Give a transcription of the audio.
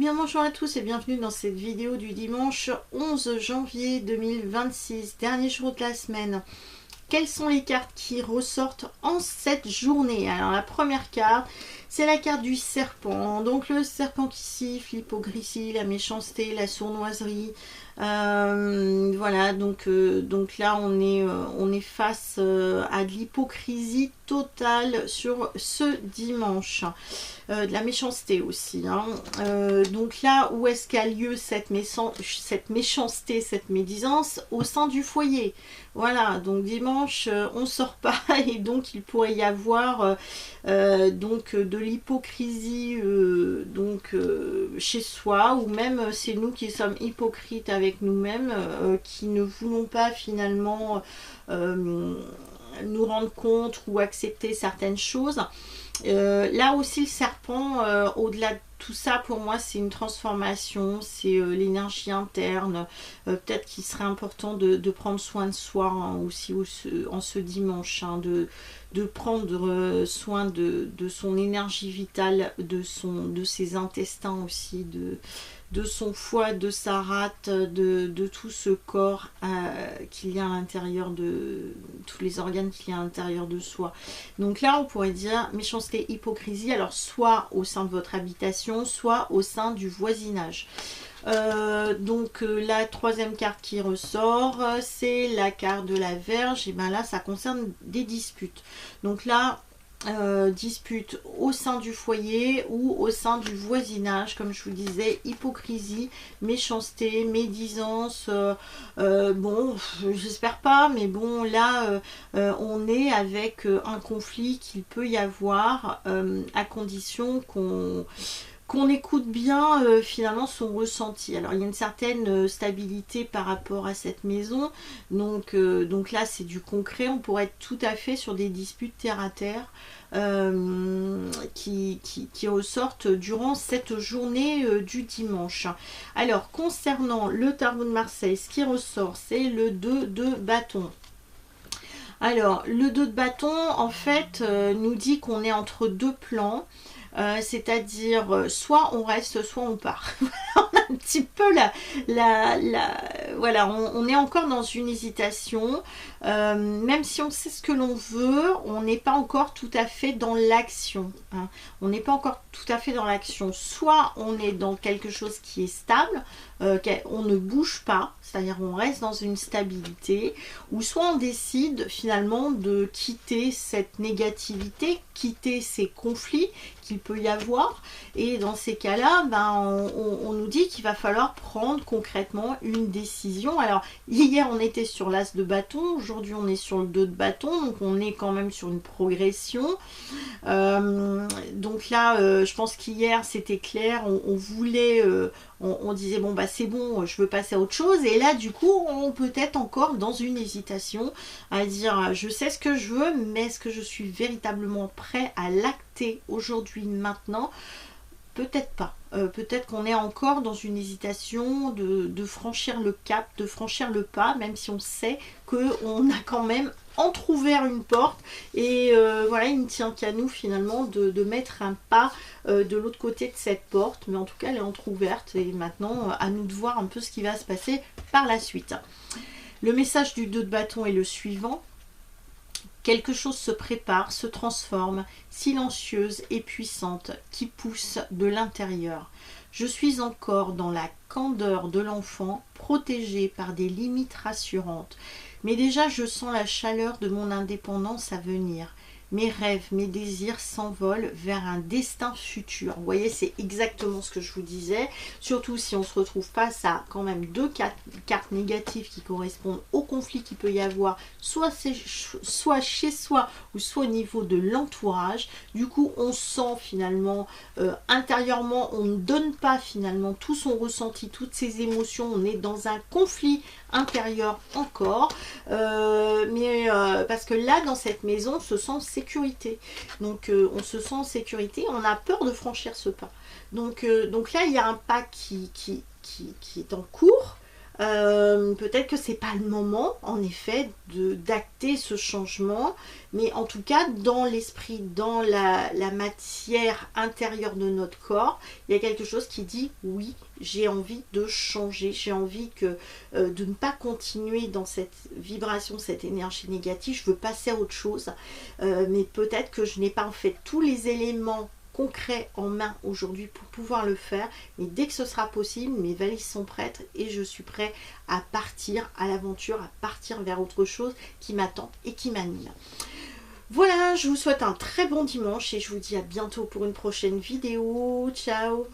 bien bonjour à tous et bienvenue dans cette vidéo du dimanche 11 janvier 2026, dernier jour de la semaine. Quelles sont les cartes qui ressortent en cette journée? Alors la première carte, c'est la carte du serpent. Donc le serpent qui siffle, l'hypocrisie, la méchanceté, la sournoiserie. Voilà, donc là on est face à de l'hypocrisie totale sur ce dimanche. De la méchanceté aussi. Hein. Donc là, où est-ce qu'a lieu cette méchanceté, cette médisance? Au sein du foyer. Voilà, donc dimanche, on sort pas et donc il pourrait y avoir donc de l'hypocrisie chez soi, ou même c'est nous qui sommes hypocrites avec nous-mêmes, qui ne voulons pas finalement nous rendre compte ou accepter certaines choses. Là aussi le serpent, au-delà de tout ça, pour moi c'est une transformation, c'est l'énergie interne. Peut-être qu'il serait important de prendre soin de soi, hein, aussi en ce dimanche, hein, de prendre soin de son énergie vitale, de ses intestins aussi, de son foie, de sa rate, de tout ce corps qu'il y a à l'intérieur de tous les organes qu'il y a à l'intérieur de soi. Donc là on pourrait dire méchanceté, hypocrisie, alors soit au sein de votre habitation, soit au sein du voisinage. La troisième carte qui ressort, c'est la carte de la Vierge. Et bien là ça concerne des disputes. Donc là dispute au sein du foyer ou au sein du voisinage, comme je vous disais, hypocrisie, méchanceté, médisance, bon, j'espère pas, mais bon, là, on est avec un conflit qu'il peut y avoir, à condition qu'on écoute bien finalement son ressenti. Alors il y a une certaine stabilité par rapport à cette maison, donc là c'est du concret, on pourrait être tout à fait sur des disputes terre à terre qui ressortent durant cette journée du dimanche. Alors concernant le tarot de Marseille, ce qui ressort, c'est le 2 de bâton. Alors le 2 de bâton en fait nous dit qu'on est entre deux plans. C'est-à-dire soit on reste, soit on part. On a un petit peu voilà, on est encore dans une hésitation. Même si on sait ce que l'on veut, on n'est pas encore tout à fait dans l'action. Hein. On n'est pas encore tout à fait dans l'action. Soit on est dans quelque chose qui est stable, on ne bouge pas, c'est-à-dire on reste dans une stabilité, ou soit on décide finalement de quitter cette négativité, quitter ces conflits qu'il peut y avoir, et dans ces cas-là, ben, on nous dit qu'il va falloir prendre concrètement une décision. Alors hier on était sur l'as de bâton, aujourd'hui on est sur le 2 de bâton, donc on est quand même sur une progression. Donc là je pense qu'hier c'était clair, on voulait on disait bon bah c'est bon, je veux passer à autre chose, et là du coup on peut être encore dans une hésitation à dire je sais ce que je veux, mais est-ce que je suis véritablement prêt à l'acter aujourd'hui, maintenant? Peut-être pas. Peut-être qu'on est encore dans une hésitation de franchir le cap, de franchir le pas, même si on sait qu'on a quand même entrouvert une porte, et voilà, il ne tient qu'à nous finalement de mettre un pas de l'autre côté de cette porte, mais en tout cas elle est entrouverte, et maintenant à nous de voir un peu ce qui va se passer par la suite. Le message du 2 de bâton est le suivant. Quelque chose se prépare, se transforme, silencieuse et puissante, qui pousse de l'intérieur. Je suis encore dans la candeur de l'enfant, protégée par des limites rassurantes. Mais déjà je sens la chaleur de mon indépendance à venir. Mes rêves, mes désirs s'envolent vers un destin futur. Vous voyez, c'est exactement ce que je vous disais. Surtout si on se retrouve face à quand même deux cartes négatives qui correspondent au conflit qu'il peut y avoir, soit chez soi ou soit au niveau de l'entourage. Du coup, on sent finalement intérieurement, on ne donne pas finalement tout son ressenti, toutes ses émotions. On est dans un conflit intérieur encore. Parce que là, dans cette maison, on se sent en sécurité. Donc on se sent en sécurité, on a peur de franchir ce pas. Donc là il y a un pas qui est en cours, Peut-être que c'est pas le moment, en effet, d'acter ce changement, mais en tout cas, dans l'esprit, dans la matière intérieure de notre corps, il y a quelque chose qui dit oui, j'ai envie de changer, j'ai envie de ne pas continuer dans cette vibration, cette énergie négative, je veux passer à autre chose, mais peut-être que je n'ai pas en fait tous les éléments concret en main aujourd'hui pour pouvoir le faire, mais dès que ce sera possible, mes valises sont prêtes et je suis prêt à partir à l'aventure, à partir vers autre chose qui m'attend et qui m'anime. Voilà, je vous souhaite un très bon dimanche et je vous dis à bientôt pour une prochaine vidéo. Ciao!